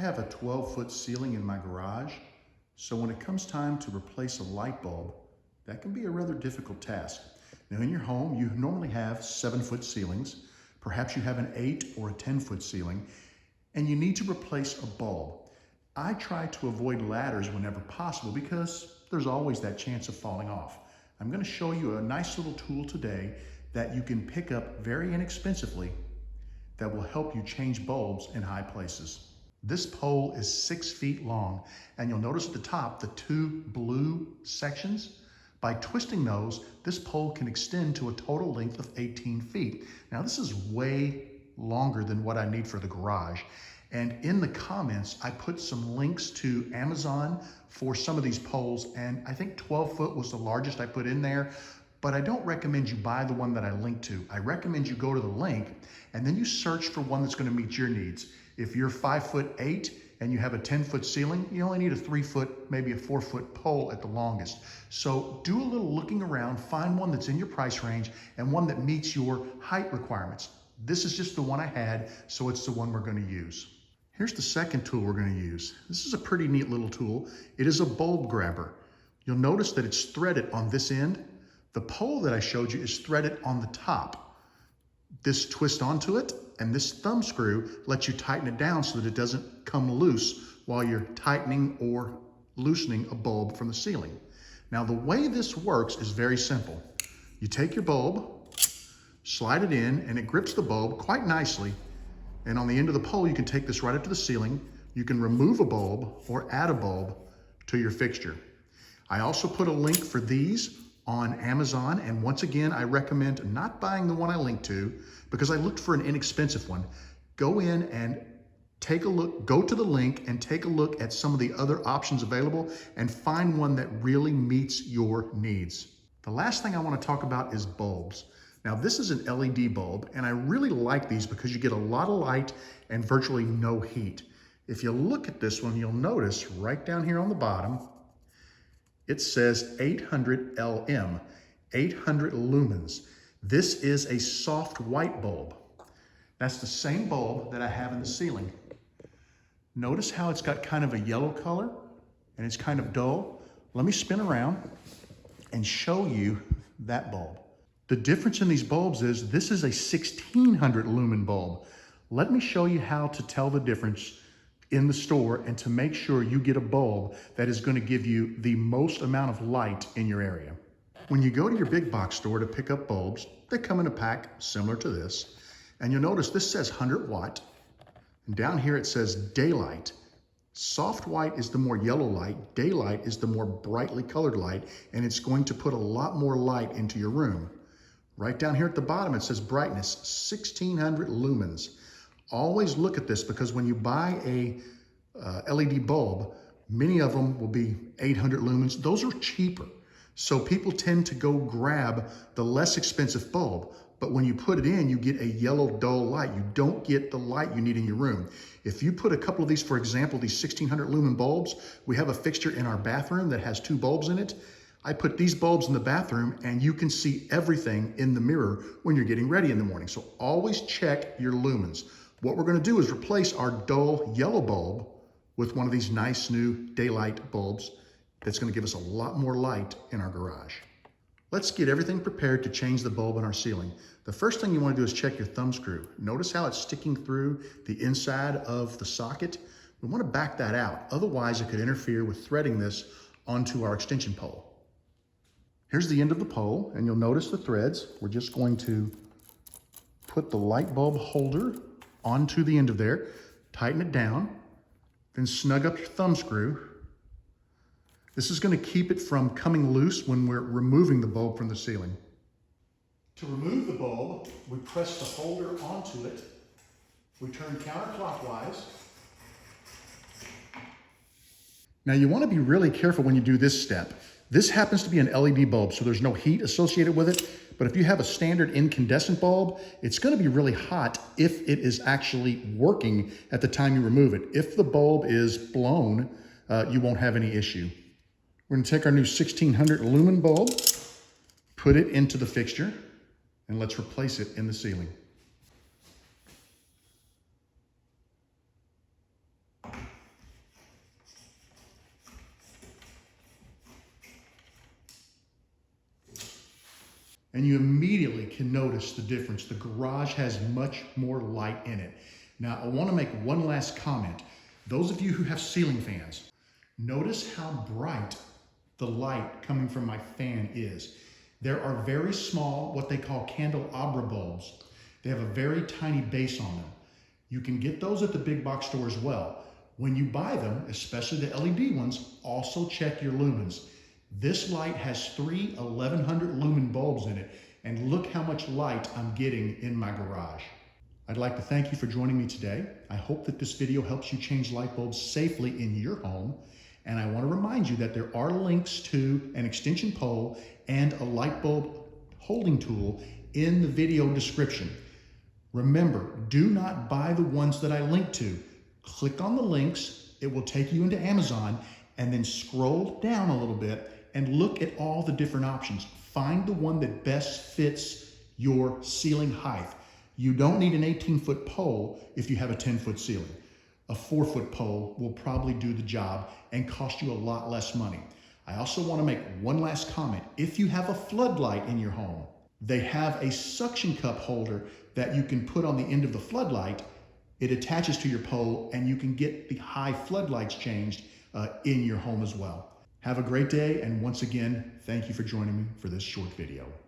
have a 12-foot ceiling in my garage, so when it comes time to replace a light bulb, that can be a rather difficult task. Now in your home, you normally have 7-foot ceilings. Perhaps you have an 8 or a 10-foot ceiling, and you need to replace a bulb. I try to avoid ladders whenever possible because there's always that chance of falling off. I'm going to show you a nice little tool today that you can pick up very inexpensively that will help you change bulbs in high places. This pole is 6 feet long, and you'll notice at the top the 2 blue sections. By twisting those, this pole can extend to a total length of 18 feet. Now this is way longer than what I need for the garage. And in the comments, I put some links to Amazon for some of these poles, and I think 12 foot was the largest I put in there. But I don't recommend you buy the one that I linked to. I recommend you go to the link and then you search for one that's gonna meet your needs. If you're 5'8" and you have a 10-foot ceiling, you only need a 3-foot, maybe a 4-foot pole at the longest. So do a little looking around, find one that's in your price range and one that meets your height requirements. This is just the one I had, so it's the one we're gonna use. Here's the second tool we're gonna use. This is a pretty neat little tool. It is a bulb grabber. You'll notice that it's threaded on this end. The pole that I showed you is threaded on the top. This twists onto it, and this thumb screw lets you tighten it down so that it doesn't come loose while you're tightening or loosening a bulb from the ceiling. Now, the way this works is very simple. You take your bulb, slide it in, and it grips the bulb quite nicely. And on the end of the pole, you can take this right up to the ceiling. You can remove a bulb or add a bulb to your fixture. I also put a link for these on Amazon, and once again, I recommend not buying the one I linked to because I looked for an inexpensive one. Go in and take a look, go to the link and take a look at some of the other options available and find one that really meets your needs. The last thing I want to talk about is bulbs. Now this is an LED bulb, and I really like these because you get a lot of light and virtually no heat. If you look at this one, you'll notice right down here on the bottom, it says 800 LM, 800 lumens. This is a soft white bulb. That's the same bulb that I have in the ceiling. Notice how it's got kind of a yellow color and it's kind of dull. Let me spin around and show you that bulb. The difference in these bulbs is this is a 1600 lumen bulb. Let me show you how to tell the difference in the store and to make sure you get a bulb that is going to give you the most amount of light in your area. When you go to your big box store to pick up bulbs, they come in a pack similar to this, and you'll notice this says 100 watt, and down here it says daylight. Soft white is the more yellow light, daylight is the more brightly colored light, and it's going to put a lot more light into your room. Right down here at the bottom it says brightness, 1600 lumens. Always look at this because when you buy a LED bulb, many of them will be 800 lumens. Those are cheaper. So people tend to go grab the less expensive bulb. But when you put it in, you get a yellow dull light. You don't get the light you need in your room. If you put a couple of these, for example, these 1600 lumen bulbs, we have a fixture in our bathroom that has 2 bulbs in it. I put these bulbs in the bathroom and you can see everything in the mirror when you're getting ready in the morning. So always check your lumens. What we're going to do is replace our dull yellow bulb with one of these nice new daylight bulbs that's going to give us a lot more light in our garage. Let's get everything prepared to change the bulb in our ceiling. The first thing you want to do is check your thumb screw. Notice how it's sticking through the inside of the socket. We want to back that out. Otherwise, it could interfere with threading this onto our extension pole. Here's the end of the pole, and you'll notice the threads. We're just going to put the light bulb holder onto the end of there, tighten it down, then snug up your thumb screw. This is going to keep it from coming loose when we're removing the bulb from the ceiling. To remove the bulb, we press the holder onto it. We turn counterclockwise. Now you want to be really careful when you do this step. This happens to be an LED bulb, so there's no heat associated with it. But if you have a standard incandescent bulb, it's going to be really hot if it is actually working at the time you remove it. If the bulb is blown, you won't have any issue. We're going to take our new 1600 lumen bulb, put it into the fixture, and let's replace it in the ceiling. and you immediately can notice the difference. The garage has much more light in it. Now, I want to make one last comment. Those of you who have ceiling fans, notice how bright the light coming from my fan is. There are very small, what they call candelabra bulbs. They have a very tiny base on them. You can get those at the big box store as well. When you buy them, especially the LED ones, also check your lumens. This light has 3 1100 lumen bulbs in it, and look how much light I'm getting in my garage. I'd like to thank you for joining me today. I hope that this video helps you change light bulbs safely in your home. And I want to remind you that there are links to an extension pole and a light bulb holding tool in the video description. Remember, do not buy the ones that I link to. Click on the links, it will take you into Amazon, and then scroll down a little bit and look at all the different options. Find the one that best fits your ceiling height. You don't need an 18-foot pole if you have a 10-foot ceiling. A 4-foot pole will probably do the job and cost you a lot less money. I also want to make one last comment. If you have a floodlight in your home, they have a suction cup holder that you can put on the end of the floodlight. It attaches to your pole and you can get the high floodlights changed in your home as well. Have a great day, and once again, thank you for joining me for this short video.